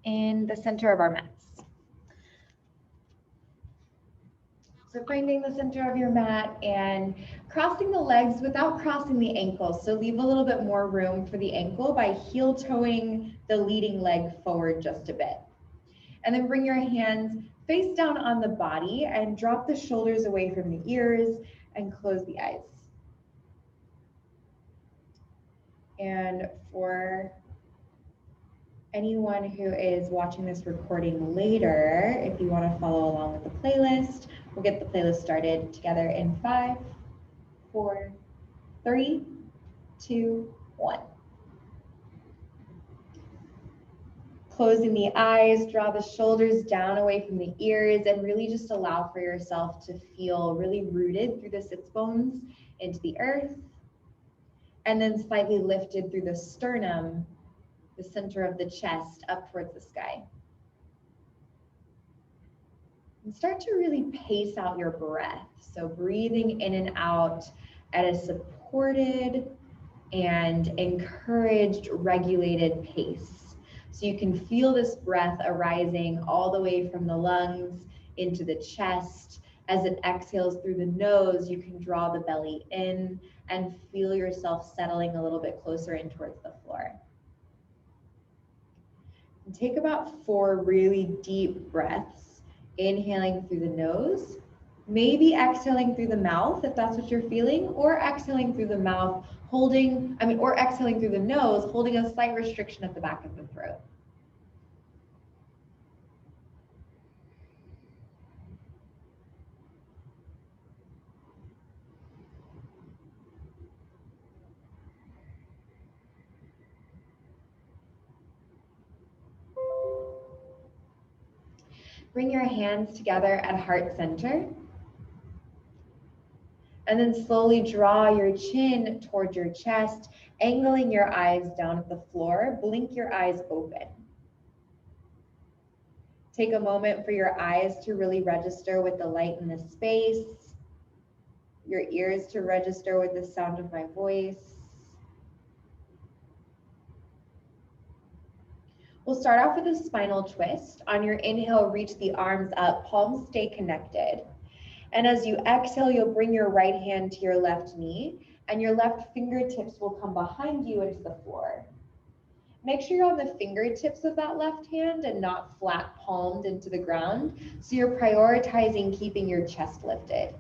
in the center of our mats. So finding the center of your mat and crossing the legs without crossing the ankles. So leave a little bit more room for the ankle by heel toeing the leading leg forward just a bit. And then bring your hands face down on the body and drop the shoulders away from the ears and close the eyes. And for anyone who is watching this recording later, if you want to follow along with the playlist, we'll get the playlist started together in 5, 4, 3, 2, 1. Closing the eyes, draw the shoulders down away from the ears, and really just allow for yourself to feel really rooted through the sits bones into the earth, and then slightly lifted through the sternum, the center of the chest, up towards the sky. And start to really pace out your breath. So breathing in and out at a supported and encouraged, regulated pace. So you can feel this breath arising all the way from the lungs into the chest. As it exhales through the nose, you can draw the belly in and feel yourself settling a little bit closer in towards the floor. And take about 4 really deep breaths, inhaling through the nose, maybe exhaling through the mouth if that's what you're feeling, or exhaling through the mouth, or exhaling through the nose, holding a slight restriction at the back of the throat. Bring your hands together at heart center. And then slowly draw your chin towards your chest, angling your eyes down at the floor. Blink your eyes open. Take a moment for your eyes to really register with the light in the space, your ears to register with the sound of my voice. We'll start off with a spinal twist. On your inhale, reach the arms up, palms stay connected. And as you exhale, you'll bring your right hand to your left knee, and your left fingertips will come behind you into the floor. Make sure you're on the fingertips of that left hand and not flat palmed into the ground, so you're prioritizing keeping your chest lifted.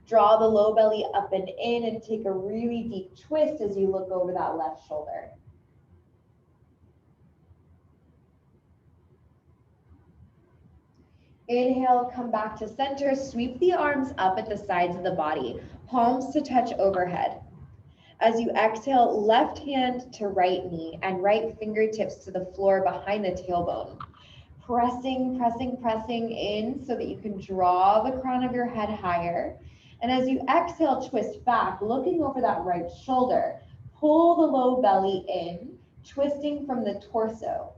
Draw the low belly up and in and take a really deep twist as you look over that left shoulder. Inhale, come back to center, sweep the arms up at the sides of the body, palms to touch overhead. As you exhale, left hand to right knee and right fingertips to the floor behind the tailbone. Pressing, pressing, pressing in so that you can draw the crown of your head higher. And as you exhale, twist back, looking over that right shoulder. Pull the low belly in, twisting from the torso.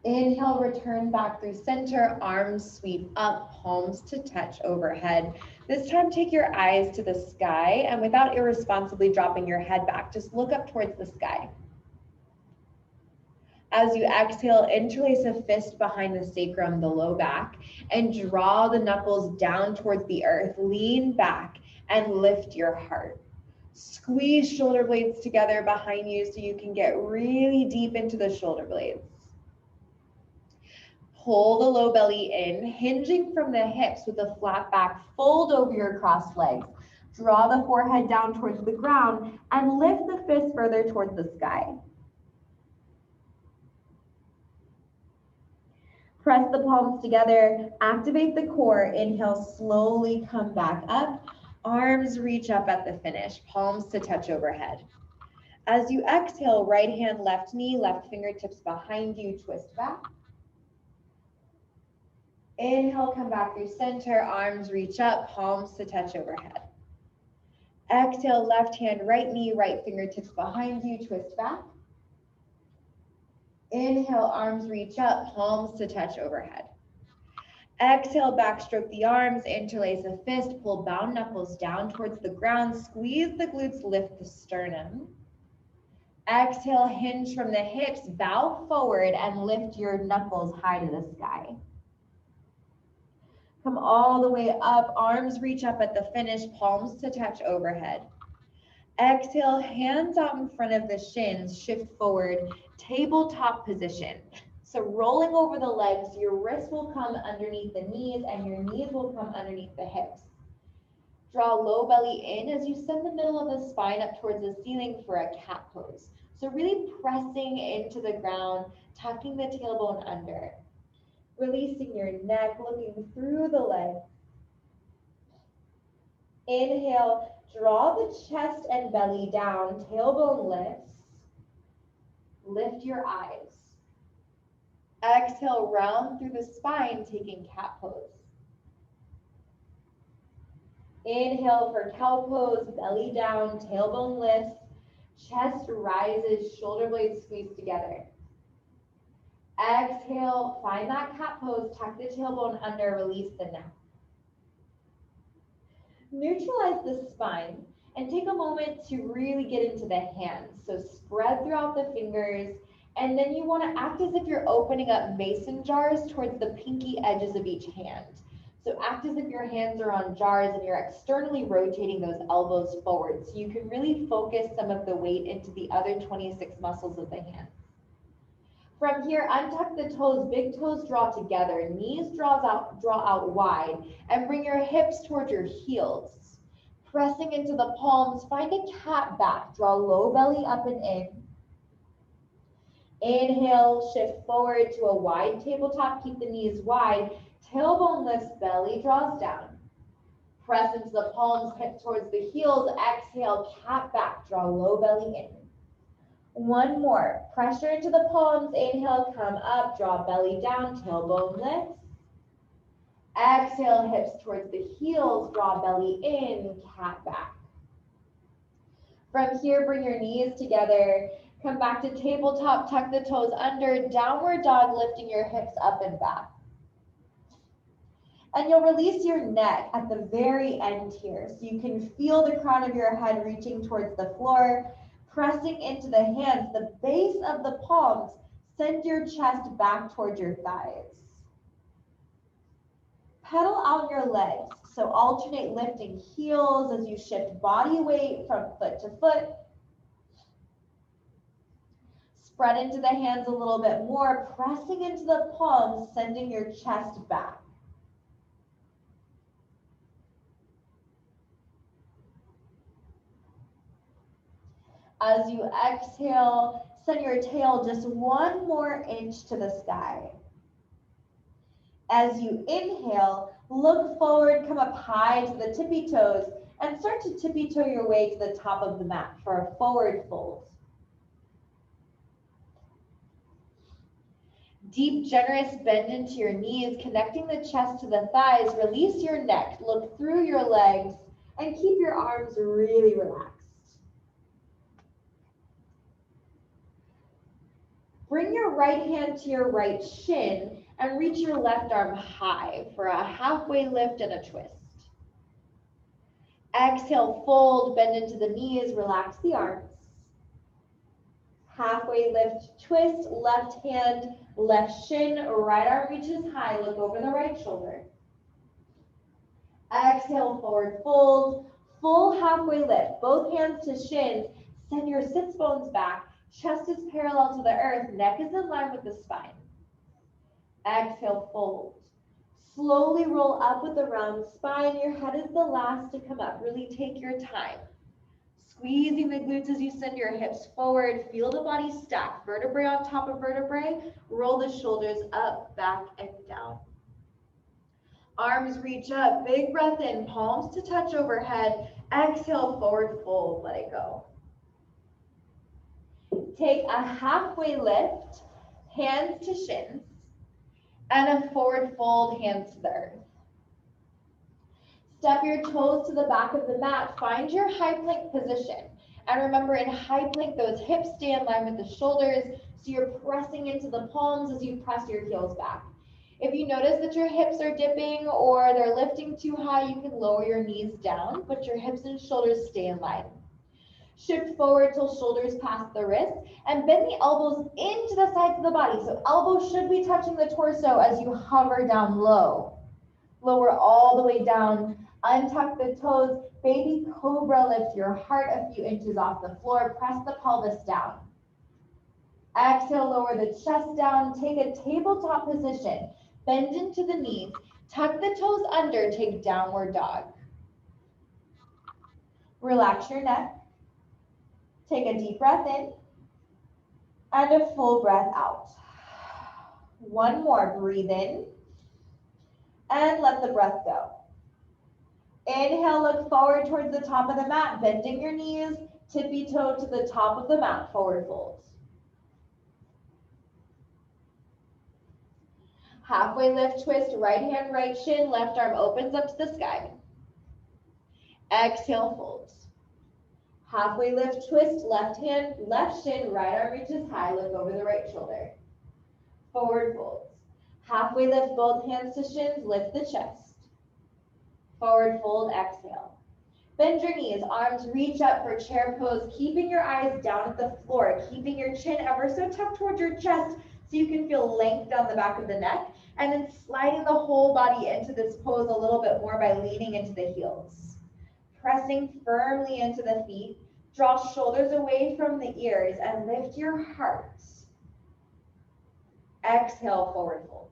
Inhale, return back through center, arms sweep up, palms to touch overhead. This time, take your eyes to the sky, and without irresponsibly dropping your head back, just look up towards the sky. As you exhale, interlace a fist behind the sacrum, the low back, and draw the knuckles down towards the earth. Lean back and lift your heart. Squeeze shoulder blades together behind you so you can get really deep into the shoulder blades. Pull the low belly in, hinging from the hips with a flat back, fold over your crossed legs. Draw the forehead down towards the ground and lift the fist further towards the sky. Press the palms together, activate the core. Inhale, slowly come back up. Arms reach up at the finish, palms to touch overhead. As you exhale, right hand, left knee, left fingertips behind you, twist back. Inhale, come back through center, arms reach up, palms to touch overhead. Exhale, left hand, right knee, right fingertips behind you, twist back. Inhale, arms reach up, palms to touch overhead. Exhale, backstroke the arms, interlace a fist, pull bound knuckles down towards the ground, squeeze the glutes, lift the sternum. Exhale, hinge from the hips, bow forward and lift your knuckles high to the sky. Come all the way up, arms reach up at the finish, palms to touch overhead. Exhale, hands out in front of the shins, shift forward, tabletop position. So rolling over the legs, your wrists will come underneath the knees and your knees will come underneath the hips. Draw low belly in as you send the middle of the spine up towards the ceiling for a cat pose. So really pressing into the ground, tucking the tailbone under. Releasing your neck, looking through the legs. Inhale, draw the chest and belly down, tailbone lifts. Lift your eyes. Exhale, round through the spine, taking cat pose. Inhale for cow pose, belly down, tailbone lifts, chest rises, shoulder blades squeeze together. Exhale, find that cat pose, tuck the tailbone under, release the neck. Neutralize the spine and take a moment to really get into the hands. So spread throughout the fingers, and then you want to act as if you're opening up mason jars towards the pinky edges of each hand. So act as if your hands are on jars and you're externally rotating those elbows forward so you can really focus some of the weight into the other 26 muscles of the hands. From here, untuck the toes, big toes draw together, knees draw out wide, and bring your hips towards your heels. Pressing into the palms, find a cat back, draw low belly up and in. Inhale, shift forward to a wide tabletop, keep the knees wide, tailbone lifts, belly draws down. Press into the palms, hip towards the heels, exhale, cat back, draw low belly in. One more, pressure into the palms, inhale, come up, draw belly down, tailbone lifts. Exhale, hips towards the heels, draw belly in, cat back. From here, bring your knees together, come back to tabletop, tuck the toes under, downward dog, lifting your hips up and back. And you'll release your neck at the very end here, so you can feel the crown of your head reaching towards the floor, pressing into the hands, the base of the palms, send your chest back towards your thighs. Pedal out your legs, so alternate lifting heels as you shift body weight from foot to foot. Spread into the hands a little bit more, pressing into the palms, sending your chest back. As you exhale, send your tail just one more inch to the sky. As you inhale, look forward, come up high to the tippy toes, and start to tippy toe your way to the top of the mat for a forward fold. Deep, generous bend into your knees, connecting the chest to the thighs. Release your neck, look through your legs, and keep your arms really relaxed. Bring your right hand to your right shin and reach your left arm high for a halfway lift and a twist. Exhale, fold, bend into the knees, relax the arms. Halfway lift, twist, left hand, left shin, right arm reaches high, look over the right shoulder. Exhale, forward fold, full halfway lift, both hands to shins, send your sits bones back, chest is parallel to the earth, neck is in line with the spine. Exhale, fold. Slowly roll up with a round spine. Your head is the last to come up. Really take your time. Squeezing the glutes as you send your hips forward. Feel the body stack. Vertebrae on top of vertebrae. Roll the shoulders up, back, and down. Arms reach up. Big breath in. Palms to touch overhead. Exhale, forward fold. Let it go. Take a halfway lift. Hands to shins. And a forward fold, hands to the earth. Step your toes to the back of the mat. Find your high plank position. And remember, in high plank, those hips stay in line with the shoulders, so you're pressing into the palms as you press your heels back. If you notice that your hips are dipping or they're lifting too high, you can lower your knees down, but your hips and shoulders stay in line. Shift forward till shoulders pass the wrists, and bend the elbows into the sides of the body. So elbows should be touching the torso as you hover down low. Lower all the way down, untuck the toes, baby cobra, lift your heart a few inches off the floor, press the pelvis down. Exhale, lower the chest down, take a tabletop position, bend into the knees, tuck the toes under, take downward dog. Relax your neck, take a deep breath in, and a full breath out. One more, breathe in, and let the breath go. Inhale, look forward towards the top of the mat, bending your knees, tippy toe to the top of the mat, forward fold. Halfway lift, twist, right hand, right shin, left arm opens up to the sky. Exhale, fold. Halfway lift, twist, left hand, left shin, right arm reaches high, look over the right shoulder. Forward folds. Halfway lift, both hands to shins, lift the chest. Forward fold, exhale. Bend your knees, arms reach up for chair pose, keeping your eyes down at the floor, keeping your chin ever so tucked towards your chest so you can feel length down the back of the neck, and then sliding the whole body into this pose a little bit more by leaning into the heels. Pressing firmly into the feet, draw shoulders away from the ears and lift your heart. Exhale, forward fold.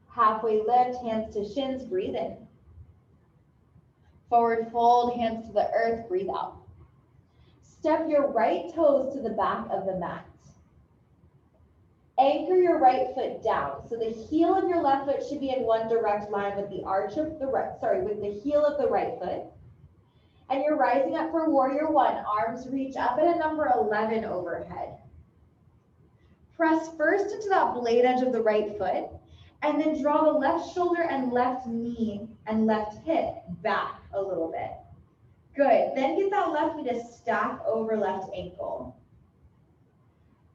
Halfway lift, hands to shins, breathe in. Forward fold, hands to the earth, breathe out. Step your right toes to the back of the mat. Anchor your right foot down. So the heel of your left foot should be in one direct line with the arch of the right, with the heel of the right foot. And you're rising up for warrior one. Arms reach up at a number 11 overhead. Press first into that blade edge of the right foot, and then draw the left shoulder and left knee and left hip back a little bit. Good. Then get that left knee to stack over left ankle.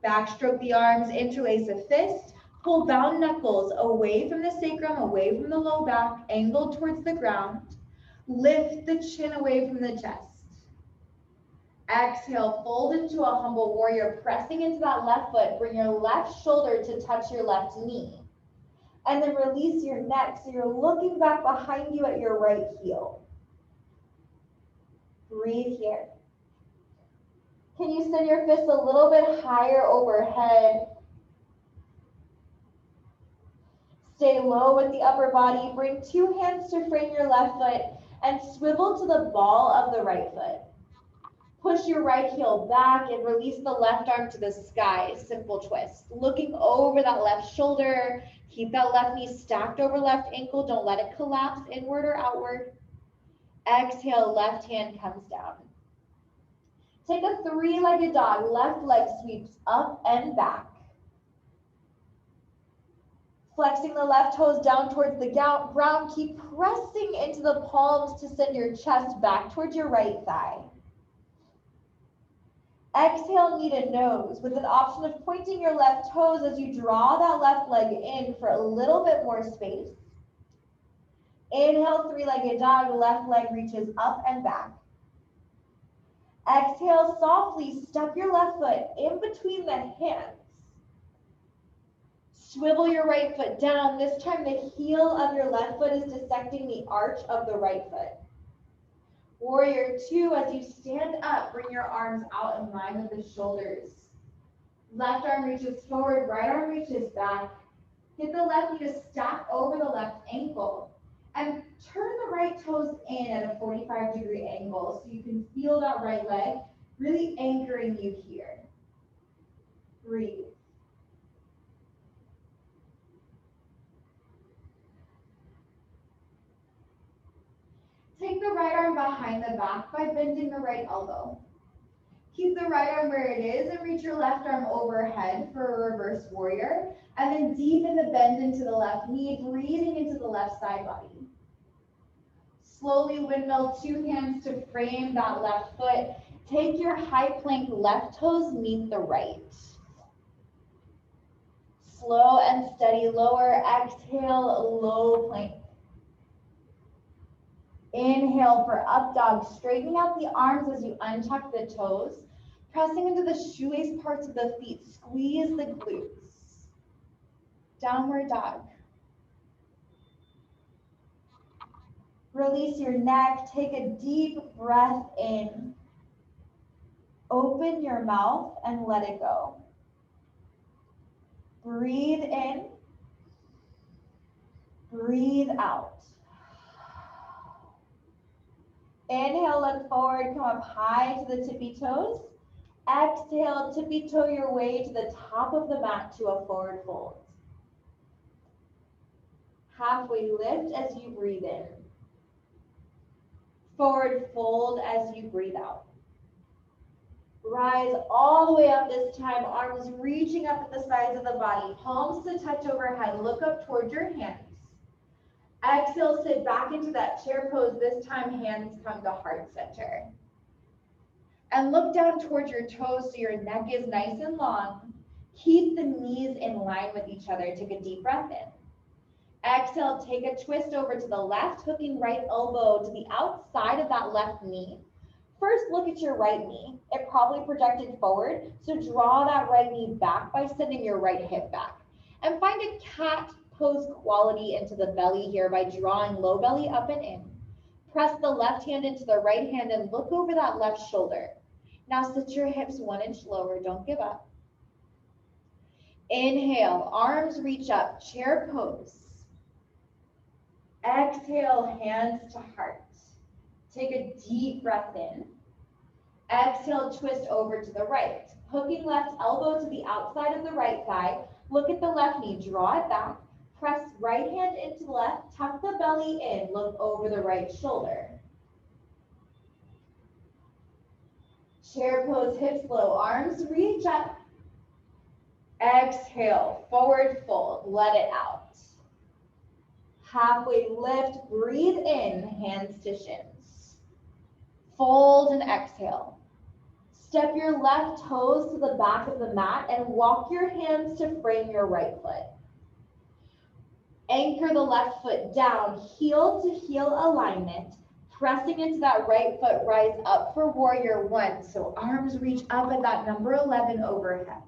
Backstroke the arms, interlace a fist, pull bound knuckles away from the sacrum, away from the low back, angled towards the ground. Lift the chin away from the chest. Exhale, fold into a humble warrior, pressing into that left foot. Bring your left shoulder to touch your left knee. And then release your neck so you're looking back behind you at your right heel. Breathe here. Can you send your fists a little bit higher overhead? Stay low with the upper body. Bring two hands to frame your left foot and swivel to the ball of the right foot. Push your right heel back and release the left arm to the sky. Simple twist. Looking over that left shoulder. Keep that left knee stacked over left ankle. Don't let it collapse inward or outward. Exhale, left hand comes down. Take a three-legged dog. Left leg sweeps up and back. Flexing the left toes down towards the ground. Keep pressing into the palms to send your chest back towards your right thigh. Exhale, knee to nose with an option of pointing your left toes as you draw that left leg in for a little bit more space. Inhale, three-legged dog, left leg reaches up and back. Exhale, softly step your left foot in between the hands. Swivel your right foot down. This time the heel of your left foot is dissecting the arch of the right foot. Warrior two, as you stand up, bring your arms out in line with the shoulders. Left arm reaches forward, right arm reaches back. Get the left knee to stack over the left ankle. And turn the right toes in at a 45-degree angle so you can feel that right leg really anchoring you here. Breathe. Take the right arm behind the back by bending the right elbow. Keep the right arm where it is and reach your left arm overhead for a reverse warrior. And then deepen the bend into the left knee, breathing into the left side body. Slowly windmill, two hands to frame that left foot. Take your high plank, left toes meet the right. Slow and steady lower. Exhale, low plank. Inhale for up dog, straightening out the arms as you untuck the toes, pressing into the shoelace parts of the feet, squeeze the glutes. Downward dog. Release your neck, take a deep breath in. Open your mouth and let it go. Breathe in, breathe out. Inhale, look forward, come up high to the tippy toes. Exhale, tippy toe your way to the top of the mat to a forward fold. Halfway lift as you breathe in. Forward fold as you breathe out. Rise all the way up this time, arms reaching up at the sides of the body, palms to touch overhead, look up towards your hands. Exhale, sit back into that chair pose. This time, hands come to heart center. And look down towards your toes so your neck is nice and long. Keep the knees in line with each other. Take a deep breath in. Exhale, take a twist over to the left, hooking right elbow to the outside of that left knee. First, look at your right knee. It probably projected forward, so draw that right knee back by sending your right hip back. And find a cat pose quality into the belly here by drawing low belly up and in. Press the left hand into the right hand and look over that left shoulder. Now sit your hips 1 inch lower, don't give up. Inhale, arms reach up, chair pose. Exhale, hands to heart. Take a deep breath in. Exhale, twist over to the right. Hooking left elbow to the outside of the right thigh. Look at the left knee, draw it back. Press right hand into the left, tuck the belly in, look over the right shoulder. Chair pose, hips low, arms reach up. Exhale, forward fold, let it out. Halfway lift, breathe in, hands to shins. Fold and exhale. Step your left toes to the back of the mat and walk your hands to frame your right foot. Anchor the left foot down, heel to heel alignment. Pressing into that right foot, rise up for warrior one. So arms reach up at that number 11 overhead.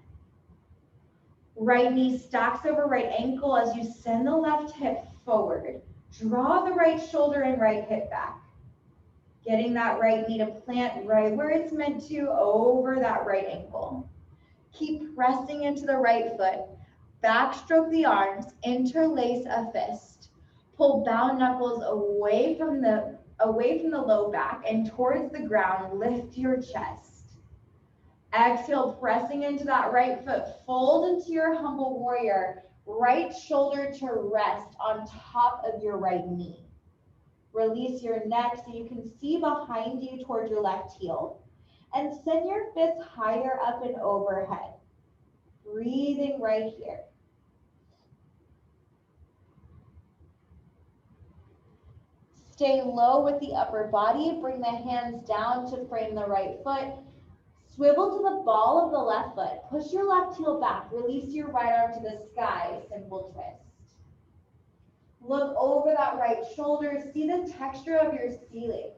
Right knee stacks over right ankle as you send the left hip forward. Draw the right shoulder and right hip back. Getting that right knee to plant right where it's meant to over that right ankle. Keep pressing into the right foot. Backstroke the arms, interlace a fist. Pull bound knuckles away from the low back and towards the ground, lift your chest. Exhale, pressing into that right foot, fold into your humble warrior, right shoulder to rest on top of your right knee. Release your neck so you can see behind you towards your left heel, and send your fists higher up and overhead. Breathing right here. Stay low with the upper body. Bring the hands down to frame the right foot. Swivel to the ball of the left foot. Push your left heel back. Release your right arm to the sky. Simple twist. Look over that right shoulder. See the texture of your ceiling.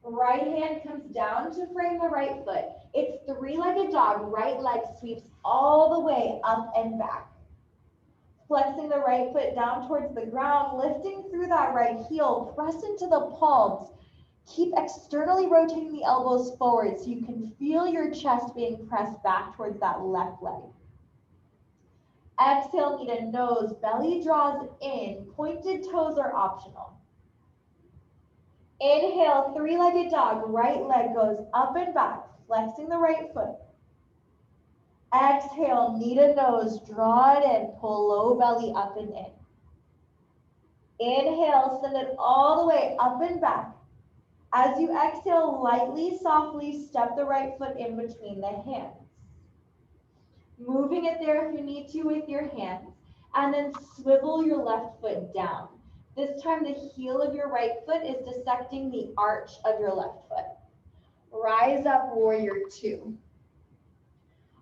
Right hand comes down to frame the right foot. It's three-legged dog. Right leg sweeps all the way up and back. Flexing the right foot down towards the ground, lifting through that right heel, press into the palms. Keep externally rotating the elbows forward so you can feel your chest being pressed back towards that left leg. Exhale, knee to nose, belly draws in, pointed toes are optional. Inhale, three-legged dog, right leg goes up and back, flexing the right foot. Exhale, knee to nose, draw it in, pull low belly up and in. Inhale, send it all the way up and back. As you exhale, lightly, softly step the right foot in between the hands. Moving it there if you need to with your hands, and then swivel your left foot down. This time the heel of your right foot is dissecting the arch of your left foot. Rise up, warrior two.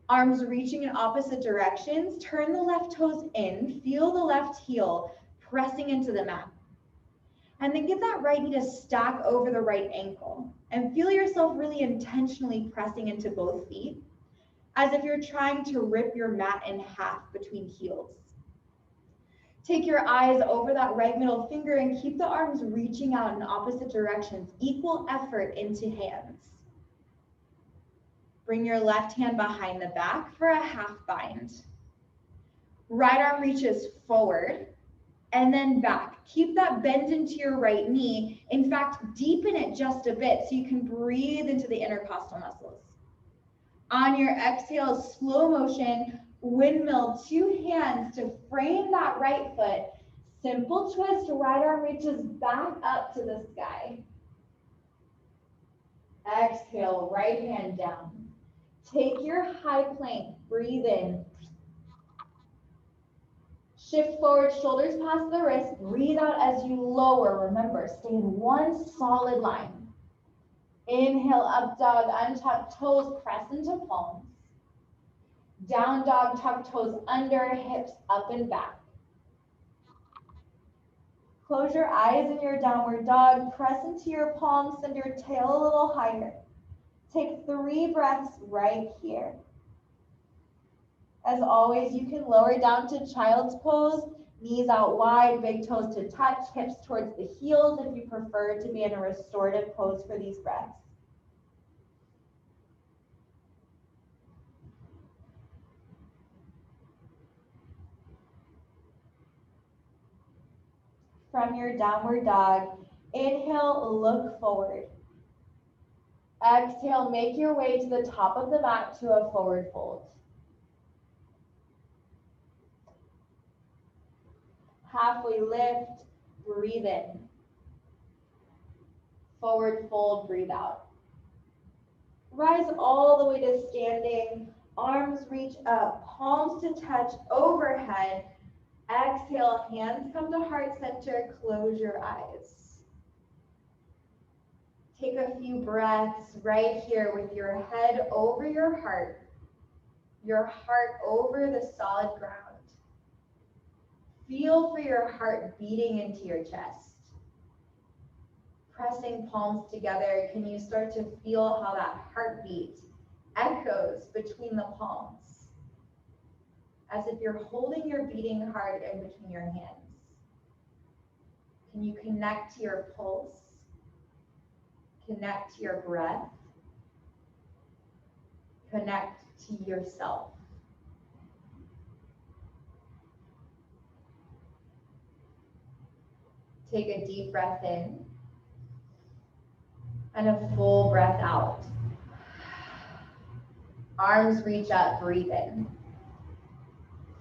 Arms reaching in opposite directions. Turn the left toes in. Feel the left heel pressing into the mat. And then get that right knee to stack over the right ankle. And feel yourself really intentionally pressing into both feet, as if you're trying to rip your mat in half between heels. Take your eyes over that right middle finger and keep the arms reaching out in opposite directions. Equal effort into hands. Bring your left hand behind the back for a half bind. Right arm reaches forward and then back. Keep that bend into your right knee. In fact, deepen it just a bit so you can breathe into the intercostal muscles. On your exhale, slow motion, windmill, two hands to frame that right foot. Simple twist, right arm reaches back up to the sky. Exhale, right hand down. Take your high plank, breathe in. Shift forward, shoulders past the wrist, breathe out as you lower. Remember, stay in one solid line. Inhale, up dog, untuck toes, press into palms. Down dog, tuck toes under, hips up and back. Close your eyes in your downward dog, press into your palms, send your tail a little higher. Take 3 breaths right here. As always, you can lower down to child's pose, knees out wide, big toes to touch, hips towards the heels if you prefer to be in a restorative pose for these breaths. From your downward dog, inhale, look forward. Exhale, make your way to the top of the mat to a forward fold. Halfway lift, breathe in. Forward fold, breathe out. Rise all the way to standing, arms reach up, palms to touch overhead. Exhale, hands come to heart center, close your eyes. Take a few breaths right here with your head over your heart over the solid ground. Feel for your heart beating into your chest. Pressing palms together, can you start to feel how that heartbeat echoes between the palms? As if you're holding your beating heart in between your hands. Can you connect to your pulse? Connect to your breath. Connect to yourself. Take a deep breath in and a full breath out. Arms reach up, breathe in.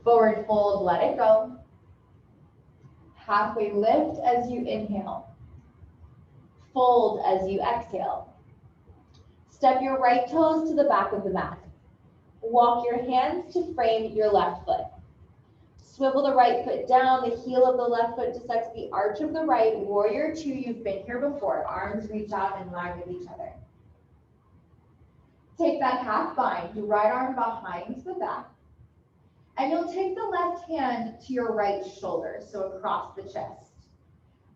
Forward fold, let it go. Halfway lift as you inhale. Fold as you exhale. Step your right toes to the back of the mat. Walk your hands to frame your left foot. Swivel the right foot down, the heel of the left foot dissects the arch of the right. Warrior 2, you've been here before. Arms reach out in line with each other. Take that half bind, your right arm behind the back. And you'll take the left hand to your right shoulder, so across the chest.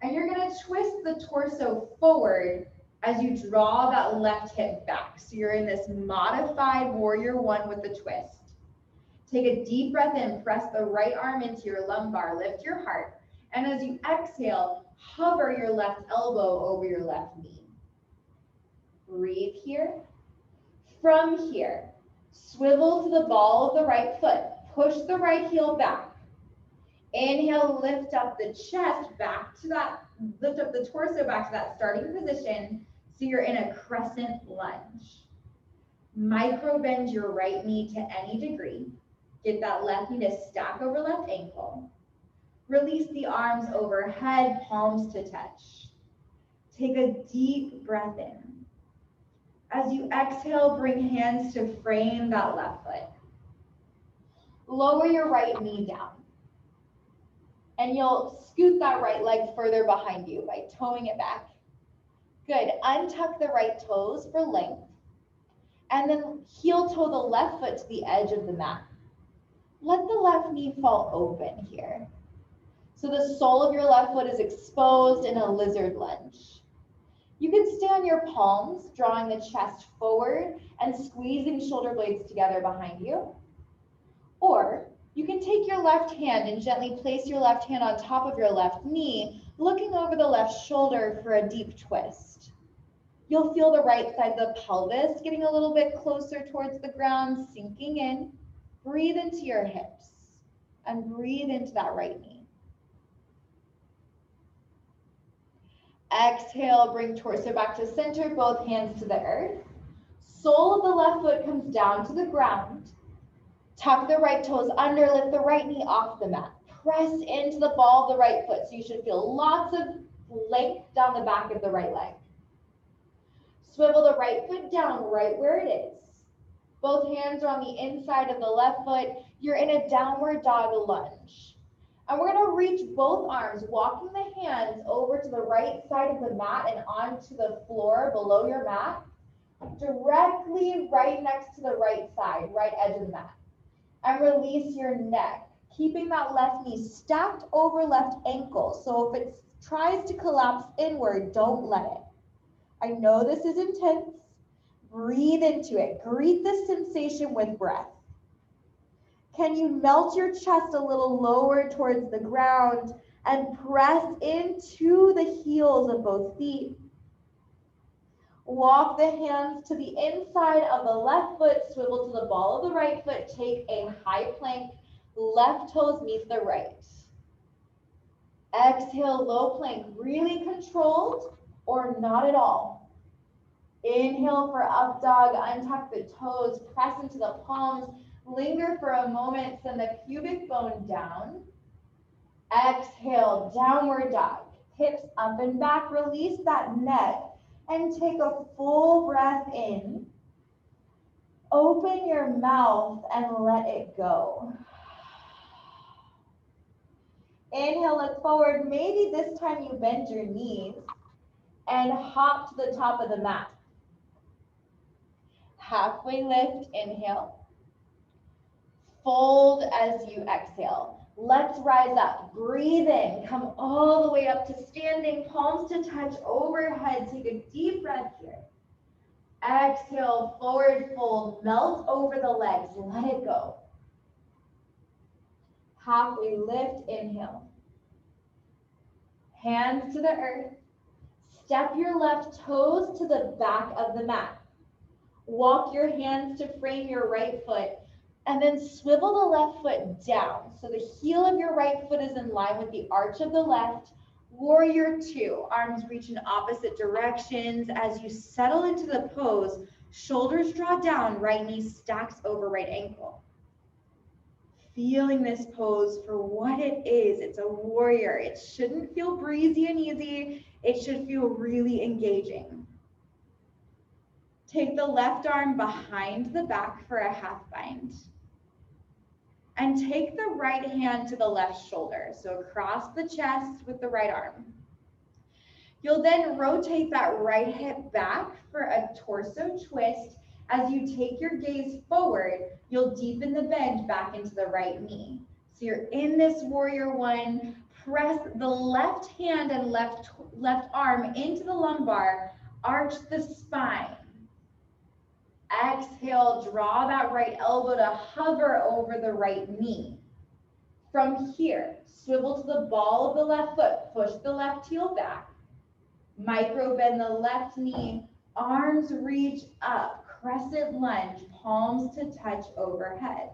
And you're gonna twist the torso forward as you draw that left hip back. So you're in this modified warrior 1 with the twist. Take a deep breath in, press the right arm into your lumbar, lift your heart. And as you exhale, hover your left elbow over your left knee. Breathe here. From here, swivel to the ball of the right foot. Push the right heel back. Inhale, lift up the chest back to that, lift up the torso back to that starting position so you're in a crescent lunge. Micro bend your right knee to any degree. Get that left knee to stack over left ankle. Release the arms overhead, palms to touch. Take a deep breath in. As you exhale, bring hands to frame that left foot. Lower your right knee down. And you'll scoot that right leg further behind you by toeing it back. Good. Untuck the right toes for length. And then heel toe the left foot to the edge of the mat. Let the left knee fall open here. So the sole of your left foot is exposed in a lizard lunge. You can stay on your palms, drawing the chest forward and squeezing shoulder blades together behind you. Or you can take your left hand and gently place your left hand on top of your left knee, looking over the left shoulder for a deep twist. You'll feel the right side of the pelvis getting a little bit closer towards the ground, sinking in. Breathe into your hips and breathe into that right knee. Exhale, bring torso back to center, both hands to the earth. Sole of the left foot comes down to the ground. Tuck the right toes under, lift the right knee off the mat. Press into the ball of the right foot, so you should feel lots of length down the back of the right leg. Swivel the right foot down right where it is. Both hands are on the inside of the left foot. You're in a downward dog lunge. And we're going to reach both arms, walking the hands over to the right side of the mat and onto the floor below your mat, directly right next to the right side, right edge of the mat. And release your neck, keeping that left knee stacked over left ankle. So if it tries to collapse inward, don't let it. I know this is intense. Breathe into it. Greet this sensation with breath. Can you melt your chest a little lower towards the ground and press into the heels of both feet? Walk the hands to the inside of the left foot, swivel to the ball of the right foot, take a high plank, left toes meet the right. Exhale, low plank, really controlled or not at all. Inhale for up dog, untuck the toes, press into the palms, linger for a moment, send the pubic bone down. Exhale, downward dog, hips up and back, release that neck and take a full breath in. Open your mouth and let it go. Inhale, look forward. Maybe this time you bend your knees and hop to the top of the mat. Halfway lift, inhale. Fold as you exhale. Let's rise up. Breathe in. Come all the way up to standing, palms to touch overhead. Take a deep breath here. Exhale, forward fold. Melt over the legs. Let it go. Halfway lift, inhale. Hands to the earth. Step your left toes to the back of the mat. Walk your hands to frame your right foot. And then swivel the left foot down. So the heel of your right foot is in line with the arch of the left. Warrior two, arms reach in opposite directions. As you settle into the pose, shoulders draw down, right knee stacks over right ankle. Feeling this pose for what it is. It's a warrior. It shouldn't feel breezy and easy. It should feel really engaging. Take the left arm behind the back for a half bind. And take the right hand to the left shoulder. So across the chest with the right arm. You'll then rotate that right hip back for a torso twist. As you take your gaze forward, you'll deepen the bend back into the right knee. So you're in this warrior one. Press the left hand and left arm into the lumbar. Arch the spine. Exhale, draw that right elbow to hover over the right knee. From here, swivel to the ball of the left foot, push the left heel back. Micro bend the left knee, arms reach up, crescent lunge, palms to touch overhead.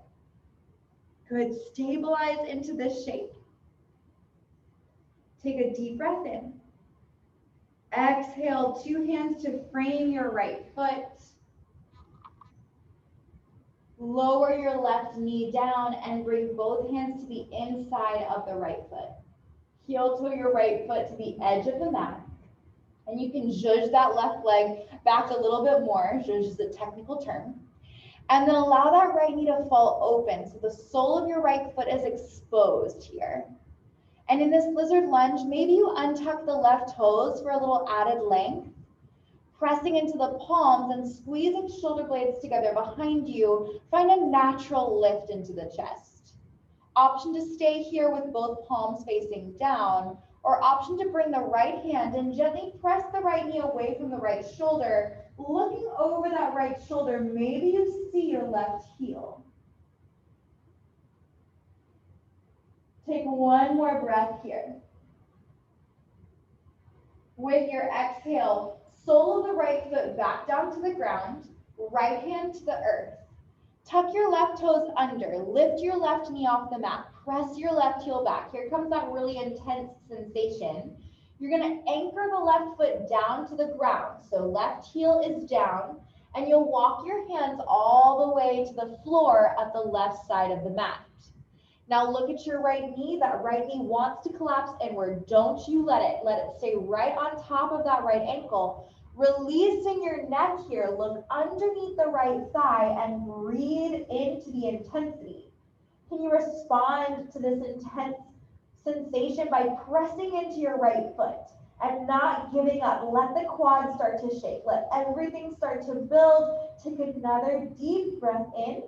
Good, stabilize into this shape. Take a deep breath in. Exhale, two hands to frame your right foot. Lower your left knee down and bring both hands to the inside of the right foot. Heel toe your right foot to the edge of the mat. And you can zhuzh that left leg back a little bit more. Zhuzh is a technical term. And then allow that right knee to fall open. So the sole of your right foot is exposed here. And in this lizard lunge, maybe you untuck the left toes for a little added length. Pressing into the palms and squeezing shoulder blades together behind you, find a natural lift into the chest. Option to stay here with both palms facing down, or option to bring the right hand and gently press the right knee away from the right shoulder. Looking over that right shoulder, maybe you see your left heel. Take one more breath here. With your exhale, sole of the right foot back down to the ground, right hand to the earth. Tuck your left toes under, lift your left knee off the mat, press your left heel back. Here comes that really intense sensation. You're gonna anchor the left foot down to the ground. So left heel is down, and you'll walk your hands all the way to the floor at the left side of the mat. Now look at your right knee. That right knee wants to collapse inward. Don't you let it. Let it stay right on top of that right ankle. Releasing your neck here, look underneath the right thigh and breathe into the intensity. Can you respond to this intense sensation by pressing into your right foot and not giving up? Let the quads start to shake. Let everything start to build. Take another deep breath in.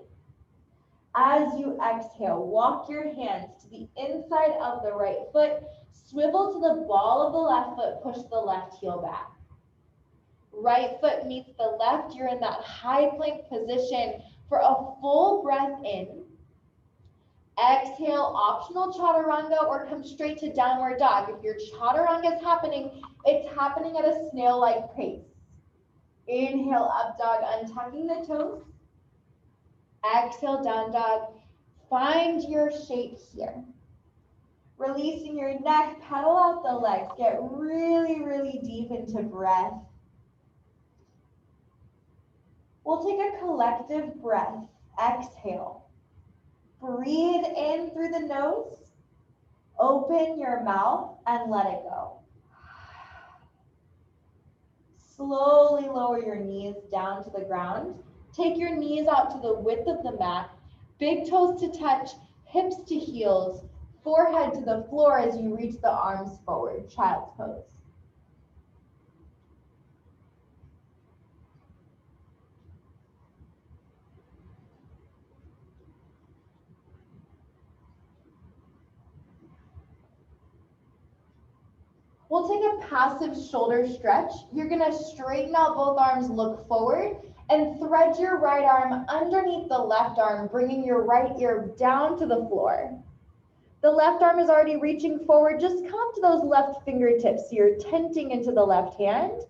As you exhale, walk your hands to the inside of the right foot. Swivel to the ball of the left foot. Push the left heel back. Right foot meets the left. You're in that high plank position for a full breath in. Exhale, optional chaturanga, or come straight to downward dog. If your chaturanga is happening, it's happening at a snail-like pace. Inhale, up dog, untucking the toes. Exhale, down dog. Find your shape here. Releasing your neck, pedal out the legs. Get really, really deep into breath. We'll take a collective breath. Exhale. Breathe in through the nose. Open your mouth and let it go. Slowly lower your knees down to the ground. Take your knees out to the width of the mat. Big toes to touch, hips to heels, forehead to the floor as you reach the arms forward, child's pose. We'll take a passive shoulder stretch. You're gonna straighten out both arms, look forward, and thread your right arm underneath the left arm, bringing your right ear down to the floor. The left arm is already reaching forward. Just come to those left fingertips. So you're tenting into the left hand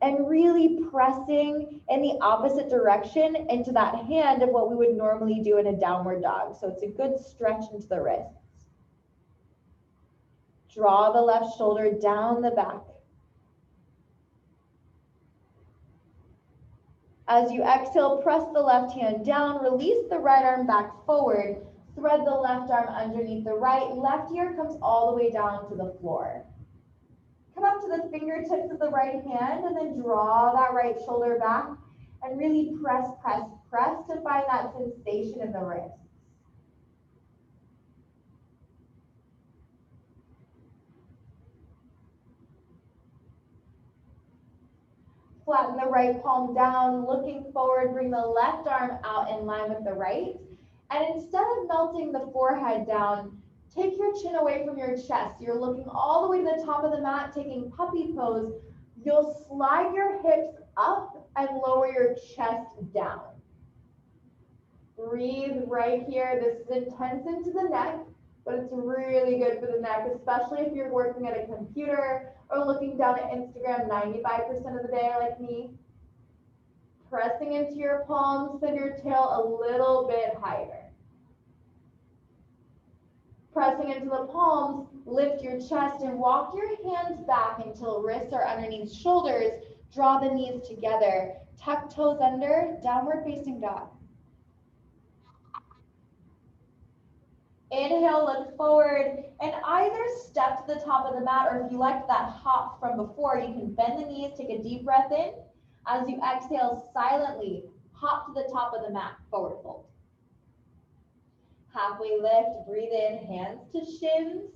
and really pressing in the opposite direction into that hand of what we would normally do in a downward dog. So it's a good stretch into the wrists. Draw the left shoulder down the back. As you exhale, press the left hand down, release the right arm back forward, thread the left arm underneath the right, left ear comes all the way down to the floor. Come up to the fingertips of the right hand and then draw that right shoulder back and really press, press, press to find that sensation in the wrist. Flatten the right palm down, looking forward, bring the left arm out in line with the right. And instead of melting the forehead down, take your chin away from your chest. You're looking all the way to the top of the mat, taking puppy pose. You'll slide your hips up and lower your chest down. Breathe right here. This is intense into the neck, but it's really good for the neck, especially if you're working at a computer or looking down at Instagram 95% of the day like me. Pressing into your palms, send your tail a little bit higher. Pressing into the palms, lift your chest and walk your hands back until wrists are underneath shoulders. Draw the knees together. Tuck toes under, downward facing dog. Inhale, look forward, and either step to the top of the mat, or if you liked that hop from before, you can bend the knees, take a deep breath in. As you exhale, silently hop to the top of the mat, forward fold. Halfway lift, breathe in, hands to shins.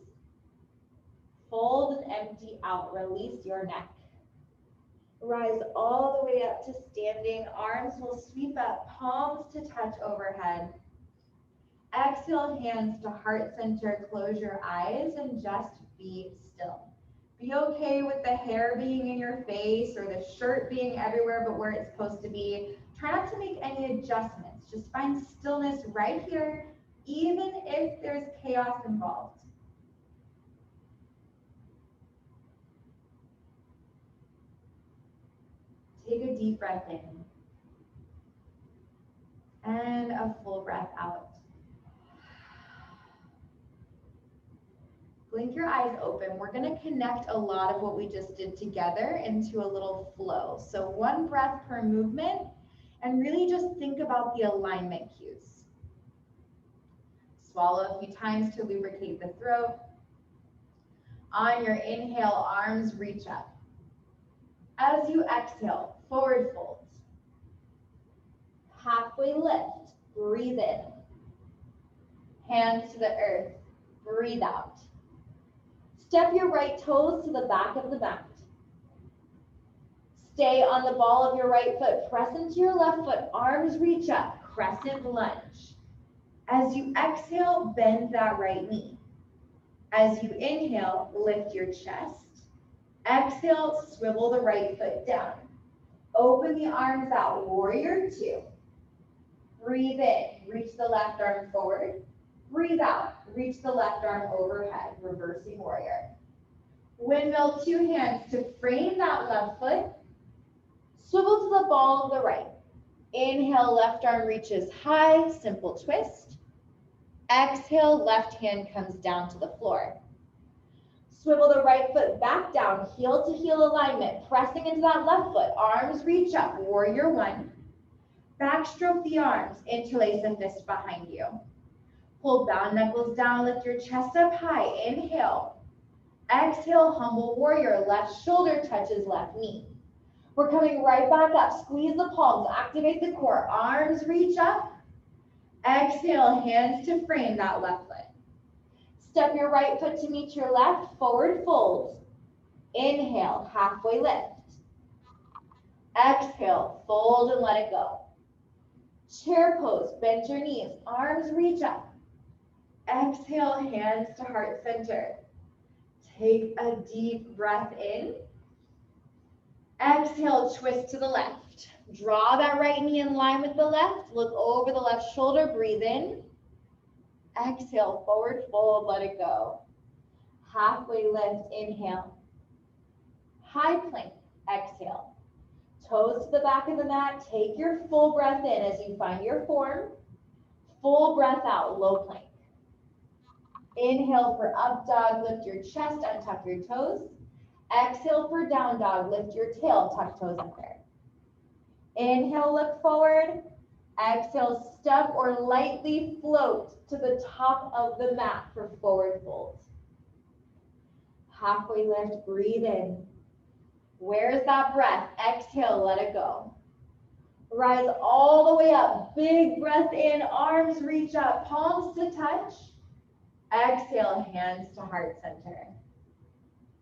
Fold and empty out, release your neck. Rise all the way up to standing, arms will sweep up, palms to touch overhead. Exhale, hands to heart center. Close your eyes and just be still. Be okay with the hair being in your face or the shirt being everywhere but where it's supposed to be. Try not to make any adjustments. Just find stillness right here, even if there's chaos involved. Take a deep breath in. And a full breath out. Blink your eyes open. We're going to connect a lot of what we just did together into a little flow. So one breath per movement, and really just think about the alignment cues. Swallow a few times to lubricate the throat. On your inhale, arms reach up. As you exhale, forward fold. Halfway lift, breathe in. Hands to the earth, breathe out. Step your right toes to the back of the mat. Stay on the ball of your right foot. Press into your left foot. Arms reach up. Crescent lunge. As you exhale, bend that right knee. As you inhale, lift your chest. Exhale, swivel the right foot down. Open the arms out. Warrior two. Breathe in. Reach the left arm forward. Breathe out. Reach the left arm overhead, reversing warrior. Windmill, two hands to frame that left foot. Swivel to the ball of the right. Inhale, left arm reaches high, simple twist. Exhale, left hand comes down to the floor. Swivel the right foot back down, heel to heel alignment, pressing into that left foot. Arms reach up, warrior one. Backstroke the arms, interlace a fist behind you. Pull bound knuckles down, lift your chest up high. Inhale. Exhale, humble warrior. Left shoulder touches left knee. We're coming right back up. Squeeze the palms, activate the core. Arms reach up. Exhale, hands to frame that left foot. Step your right foot to meet your left, forward fold. Inhale, halfway lift. Exhale, fold and let it go. Chair pose, bend your knees, arms reach up. Exhale, hands to heart center. Take a deep breath in. Exhale, twist to the left. Draw that right knee in line with the left. Look over the left shoulder, breathe in. Exhale, forward fold, let it go. Halfway lift, inhale. High plank, exhale. Toes to the back of the mat. Take your full breath in as you find your form. Full breath out, low plank. Inhale for up dog, lift your chest, untuck your toes. Exhale for down dog, lift your tail, tuck toes under. Inhale, look forward. Exhale, step or lightly float to the top of the mat for forward fold. Halfway lift, breathe in. Where's that breath? Exhale, let it go. Rise all the way up. Big breath in, arms reach up, palms to touch. Exhale, hands to heart center.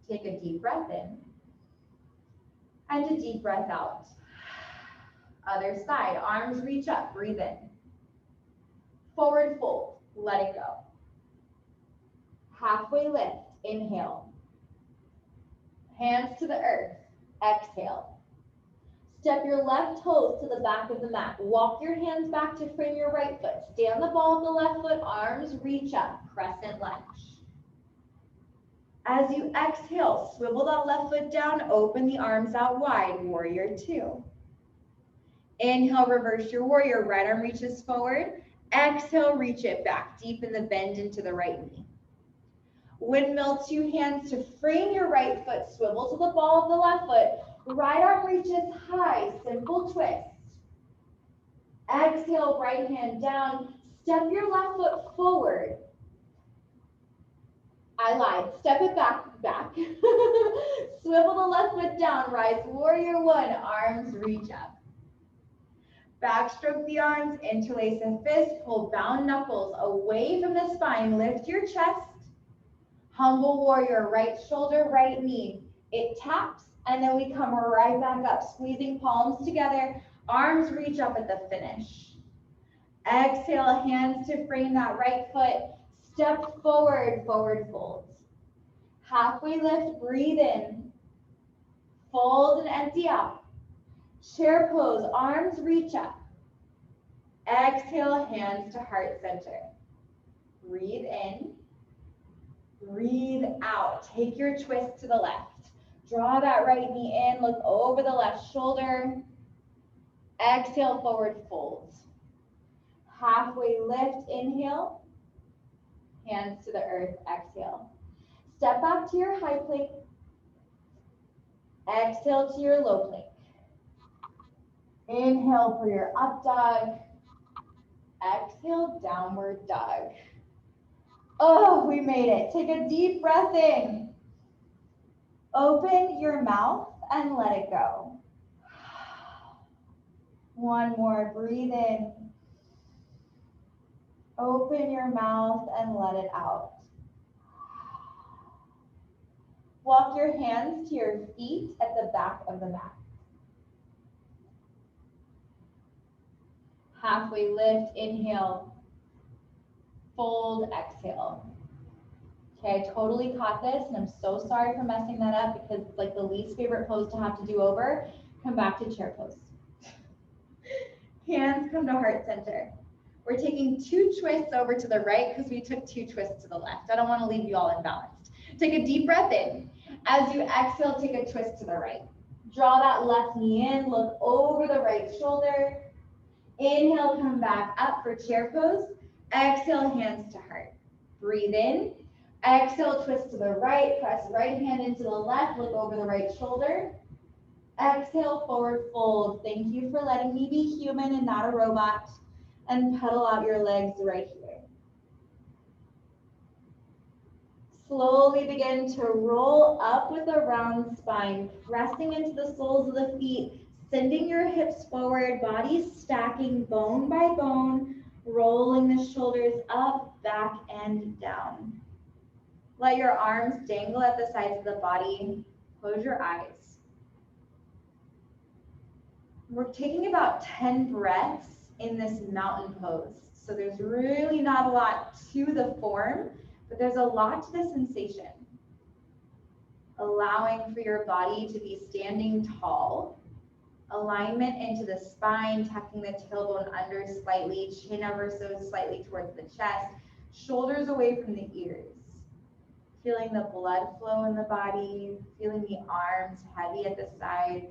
Take a deep breath in and a deep breath out. Other side, arms reach up, breathe in. Forward fold, let it go. Halfway lift, inhale. Hands to the earth, exhale. Step your left toes to the back of the mat. Walk your hands back to frame your right foot. Stay on the ball of the left foot, arms reach up, crescent lunge. As you exhale, swivel that left foot down, open the arms out wide, warrior two. Inhale, reverse your warrior, right arm reaches forward. Exhale, reach it back, deepen the bend into the right knee. Windmill, two hands to frame your right foot, swivel to the ball of the left foot. Right arm reaches high, simple twist. Exhale, right hand down. Step your left foot forward. I lied, step it back. Swivel the left foot down, rise warrior one, arms reach up. Backstroke the arms, interlace a fist, pull bound knuckles away from the spine, lift your chest. Humble warrior, right shoulder, right knee. It taps, and then we come right back up, squeezing palms together, arms reach up at the finish. Exhale, hands to frame that right foot. Step forward, forward fold. Halfway lift, breathe in. Fold and empty out. Chair pose, arms reach up. Exhale, hands to heart center. Breathe in. Breathe out. Take your twist to the left. Draw that right knee in. Look over the left shoulder. Exhale, forward fold. Halfway lift, inhale. Hands to the earth, exhale. Step back to your high plank. Exhale to your low plank. Inhale for your up dog. Exhale, downward dog. Oh, we made it. Take a deep breath in. Open your mouth and let it go. One more, breathe in. Open your mouth and let it out. Walk your hands to your feet at the back of the mat. Halfway lift, inhale. Fold, exhale. Okay, I totally caught this, and I'm so sorry for messing that up because it's like the least favorite pose to have to do over. Come back to chair pose. Hands come to heart center. We're taking 2 twists over to the right because we took 2 twists to the left. I don't want to leave you all imbalanced. Take a deep breath in. As you exhale, take a twist to the right. Draw that left knee in, look over the right shoulder. Inhale, come back up for chair pose. Exhale, hands to heart. Breathe in. Exhale, twist to the right. Press right hand into the left. Look over the right shoulder. Exhale, forward fold. Thank you for letting me be human and not a robot. And pedal out your legs right here. Slowly begin to roll up with a round spine, pressing into the soles of the feet, sending your hips forward, body stacking bone by bone, rolling the shoulders up, back, and down. Let your arms dangle at the sides of the body. Close your eyes. We're taking about 10 breaths in this mountain pose. So there's really not a lot to the form, but there's a lot to the sensation. Allowing for your body to be standing tall. Alignment into the spine, tucking the tailbone under slightly, chin ever so slightly towards the chest, shoulders away from the ears. Feeling the blood flow in the body, feeling the arms heavy at the sides.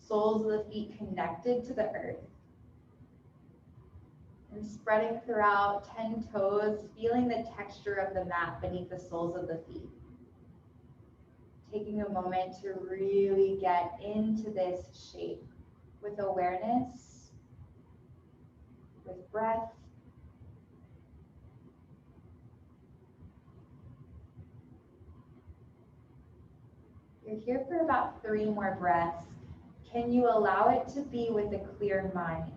Soles of the feet connected to the earth. And spreading throughout 10 toes, feeling the texture of the mat beneath the soles of the feet. Taking a moment to really get into this shape with awareness, with breath. You're here for about 3 more breaths. Can you allow it to be with a clear mind?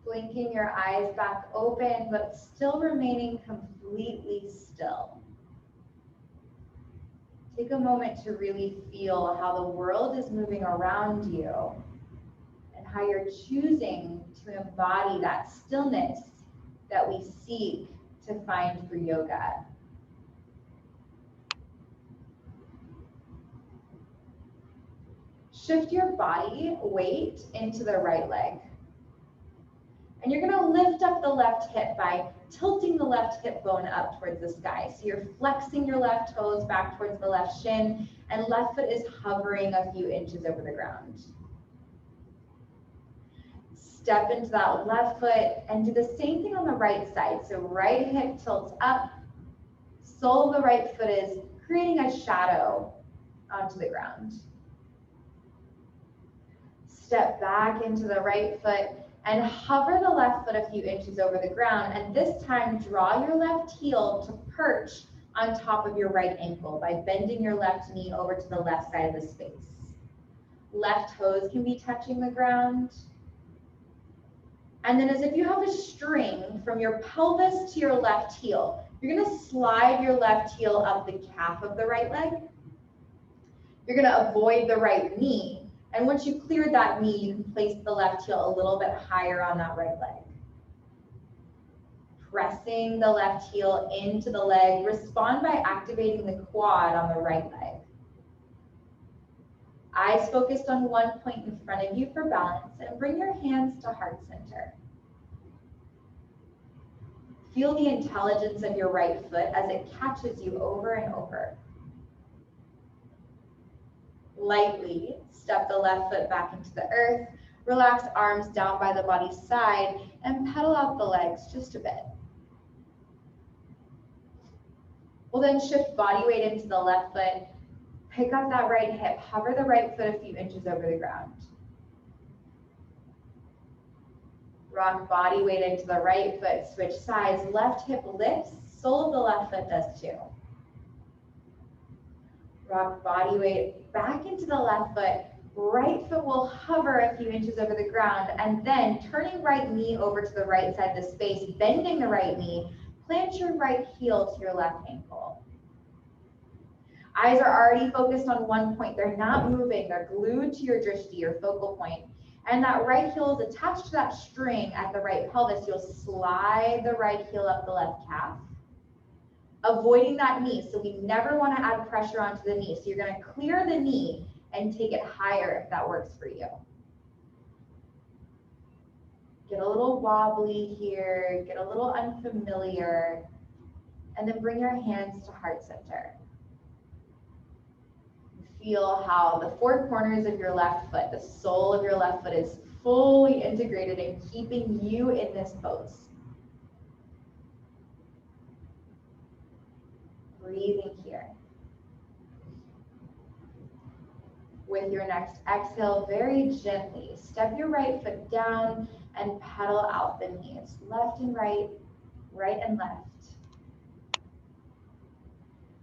Blinking your eyes back open, but still remaining completely still. Take a moment to really feel how the world is moving around you and how you're choosing to embody that stillness that we seek to find through yoga. Shift your body weight into the right leg. And you're gonna lift up the left hip by tilting the left hip bone up towards the sky. So you're flexing your left toes back towards the left shin, and left foot is hovering a few inches over the ground. Step into that left foot and do the same thing on the right side. So right hip tilts up, sole of the right foot is creating a shadow onto the ground. Step back into the right foot and hover the left foot a few inches over the ground, and this time draw your left heel to perch on top of your right ankle by bending your left knee over to the left side of the space. Left toes can be touching the ground. And then as if you have a string from your pelvis to your left heel, you're gonna slide your left heel up the calf of the right leg. You're gonna avoid the right knee. And once you've cleared that knee, you can place the left heel a little bit higher on that right leg. Pressing the left heel into the leg, respond by activating the quad on the right leg. Eyes focused on one point in front of you for balance, and bring your hands to heart center. Feel the intelligence of your right foot as it catches you over and over. Lightly step the left foot back into the earth, relax arms down by the body's side, and pedal out the legs just a bit. We'll then shift body weight into the left foot, pick up that right hip, hover the right foot a few inches over the ground. Rock body weight into the right foot, switch sides, left hip lifts, sole of the left foot does too. Rock body weight back into the left foot, right foot will hover a few inches over the ground, and then turning right knee over to the right side of the space, bending the right knee, plant your right heel to your left ankle. Eyes are already focused on one point. They're not moving. They're glued to your drishti, your focal point. And that right heel is attached to that string at the right pelvis. You'll slide the right heel up the left calf, avoiding that knee. So we never want to add pressure onto the knee. So you're going to clear the knee and take it higher if that works for you. Get a little wobbly here, get a little unfamiliar, and then bring your hands to heart center. Feel how the four corners of your left foot, the sole of your left foot is fully integrated and keeping you in this pose. Breathing here. With your next exhale, very gently, step your right foot down and pedal out the knees, left and right, right and left.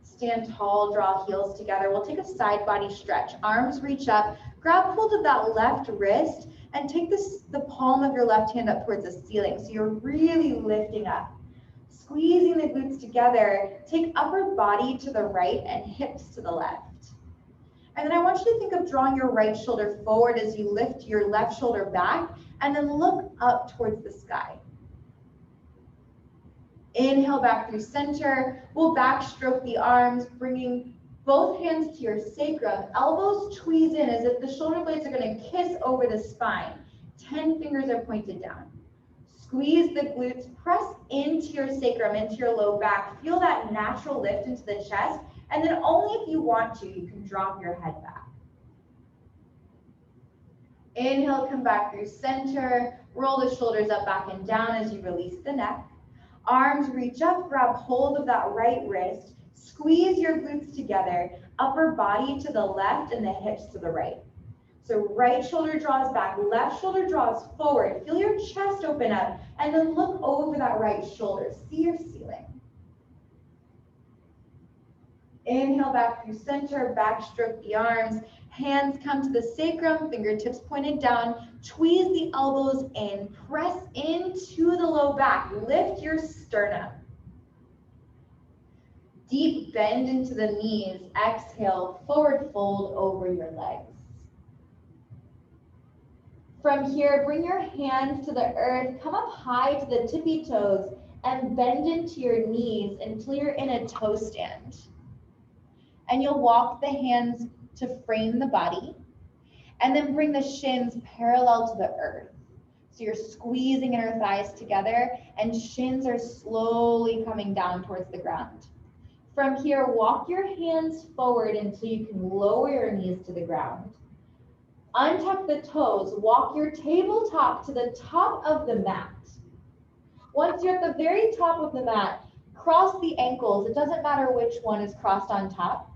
Stand tall, draw heels together. We'll take a side body stretch. Arms reach up, grab hold of that left wrist, and take the palm of your left hand up towards the ceiling. So you're really lifting up. Squeezing the glutes together, take upper body to the right and hips to the left. And then I want you to think of drawing your right shoulder forward as you lift your left shoulder back, and then look up towards the sky. Inhale back through center. We'll backstroke the arms, bringing both hands to your sacrum. Elbows tweeze in as if the shoulder blades are going to kiss over the spine. 10 fingers are pointed down. Squeeze the glutes, press into your sacrum, into your low back. Feel that natural lift into the chest. And then only if you want to, you can drop your head back. Inhale, come back through center. Roll the shoulders up, back and down as you release the neck. Arms reach up, grab hold of that right wrist. Squeeze your glutes together. Upper body to the left and the hips to the right. So right shoulder draws back, left shoulder draws forward. Feel your chest open up, and then look over that right shoulder. See your ceiling. Inhale back through center, backstroke the arms. Hands come to the sacrum, fingertips pointed down. Tweeze the elbows in, press into the low back. Lift your sternum. Deep bend into the knees. Exhale, forward fold over your legs. From here, bring your hands to the earth, come up high to the tippy toes, and bend into your knees until you're in a toe stand. And you'll walk the hands to frame the body, and then bring the shins parallel to the earth. So you're squeezing inner thighs together, and shins are slowly coming down towards the ground. From here, walk your hands forward until you can lower your knees to the ground. Untuck the toes, walk your tabletop to the top of the mat. Once you're at the very top of the mat, cross the ankles. It doesn't matter which one is crossed on top.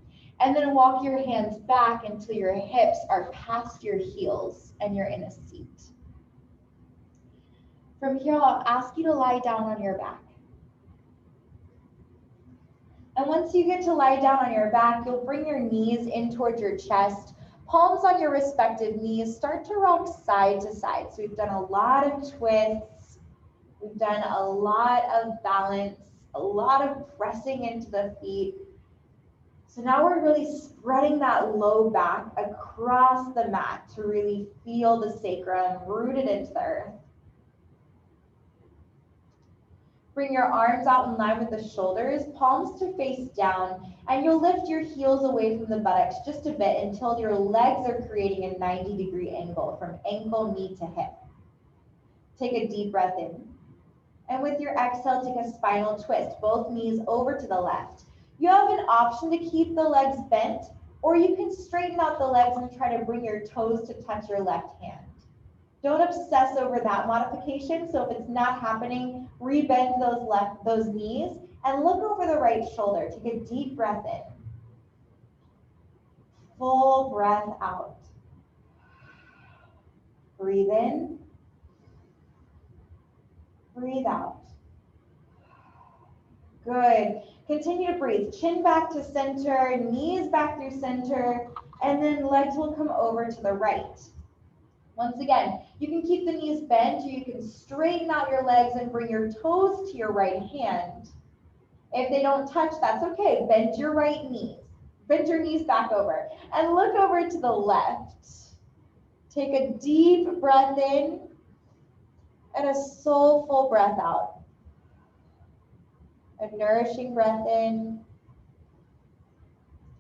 And then walk your hands back until your hips are past your heels and you're in a seat. From here, I'll ask you to lie down on your back. And once you get to lie down on your back, you'll bring your knees in towards your chest. Palms on your respective knees, start to rock side to side. So we've done a lot of twists. We've done a lot of balance, a lot of pressing into the feet. So now we're really spreading that low back across the mat to really feel the sacrum rooted into the earth. Bring your arms out in line with the shoulders, palms to face down, and you'll lift your heels away from the buttocks just a bit until your legs are creating a 90-degree angle from ankle, knee to hip. Take a deep breath in. And with your exhale, take a spinal twist, both knees over to the left. You have an option to keep the legs bent, or you can straighten out the legs and try to bring your toes to touch your left hand. Don't obsess over that modification. So if it's not happening, rebend those knees and look over the right shoulder. Take a deep breath in. Full breath out. Breathe in. Breathe out. Good. Continue to breathe. Chin back to center, knees back through center, and then legs will come over to the right. Once again, you can keep the knees bent, or you can straighten out your legs and bring your toes to your right hand. If they don't touch, that's okay. Bend your right knees. Bend your knees back over and look over to the left. Take a deep breath in and a soulful breath out. A nourishing breath in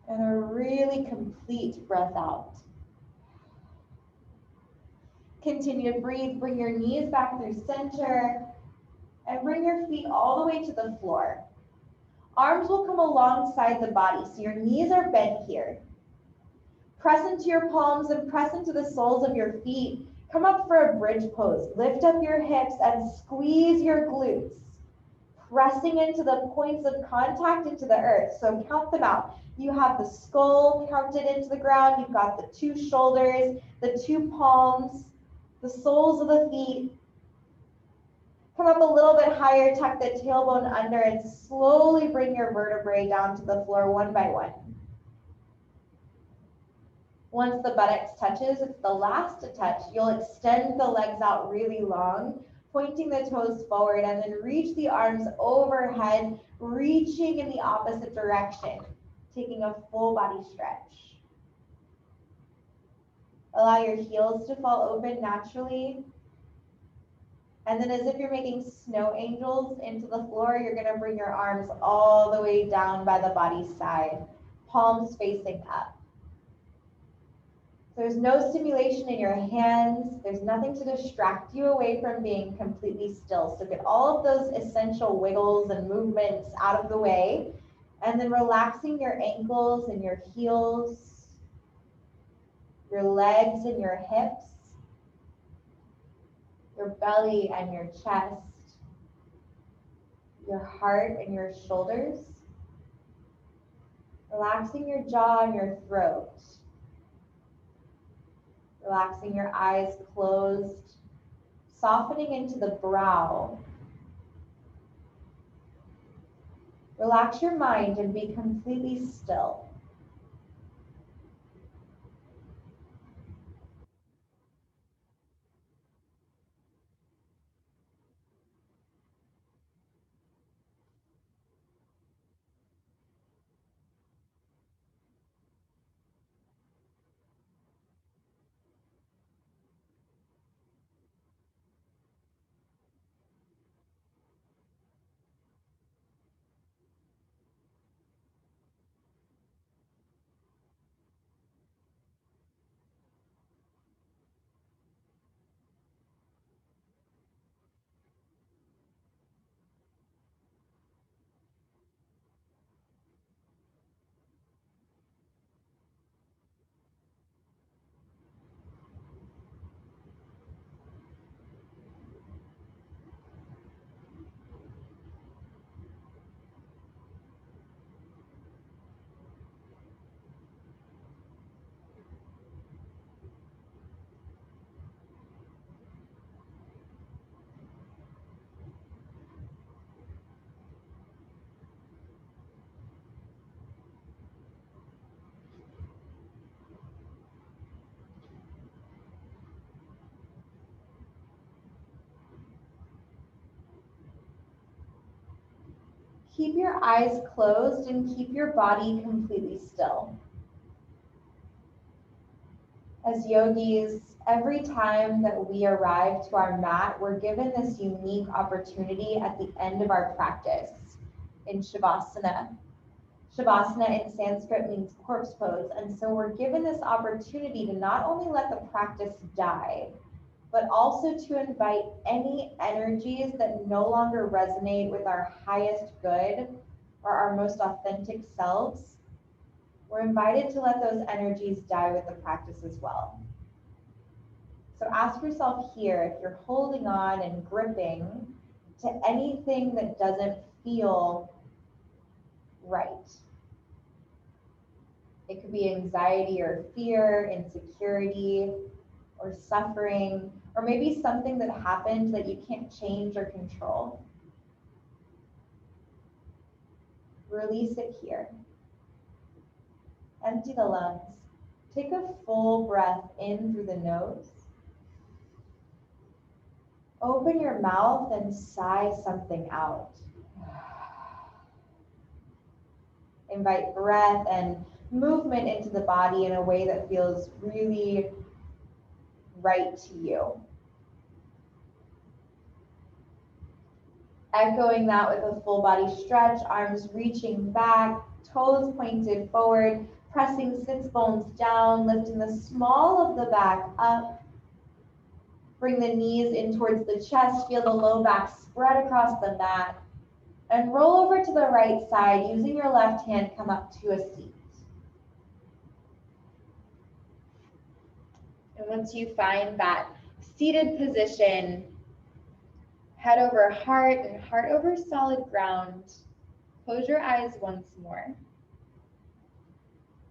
and a really complete breath out. Continue to breathe. Bring your knees back through center and bring your feet all the way to the floor. Arms will come alongside the body, so your knees are bent here. Press into your palms and press into the soles of your feet. Come up for a bridge pose. Lift up your hips and squeeze your glutes, pressing into the points of contact into the earth. So count them out. You have the skull counted into the ground. You've got the two shoulders, the two palms, the soles of the feet. Come up a little bit higher, tuck the tailbone under, and slowly bring your vertebrae down to the floor one by one. Once the buttocks touches, it's the last to touch. You'll extend the legs out really long, pointing the toes forward, and then reach the arms overhead, reaching in the opposite direction, taking a full body stretch. Allow your heels to fall open naturally. And then as if you're making snow angels into the floor, you're gonna bring your arms all the way down by the body side, palms facing up. There's no stimulation in your hands. There's nothing to distract you away from being completely still. So get all of those essential wiggles and movements out of the way, and then relaxing your ankles and your heels, your legs and your hips, your belly and your chest, your heart and your shoulders, relaxing your jaw and your throat, relaxing your eyes closed, softening into the brow. Relax your mind and be completely still. keep your eyes closed and keep your body completely still. As yogis, every time that we arrive to our mat, we're given this unique opportunity at the end of our practice in Shavasana. Shavasana in Sanskrit means corpse pose, and so we're given this opportunity to not only let the practice die, but also to invite any energies that no longer resonate with our highest good or our most authentic selves. We're invited to let those energies die with the practice as well. So ask yourself here if you're holding on and gripping to anything that doesn't feel right. It could be anxiety or fear, insecurity, or suffering, or maybe something that happened that you can't change or control. Release it here. Empty the lungs. Take a full breath in through the nose. Open your mouth and sigh something out. Invite breath and movement into the body in a way that feels really right to you. Echoing that with a full body stretch, arms reaching back, toes pointed forward, pressing sits bones down, lifting the small of the back up. Bring the knees in towards the chest, feel the low back spread across the mat, and roll over to the right side, using your left hand, come up to a seat. And once you find that seated position, head over heart and heart over solid ground, close your eyes once more.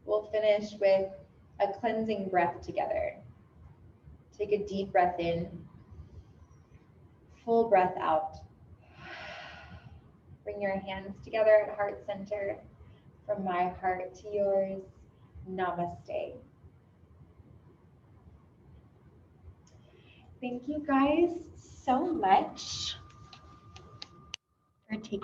We'll finish with a cleansing breath together. Take a deep breath in, full breath out. Bring your hands together at heart center. From my heart to yours, namaste. Thank you guys so much for taking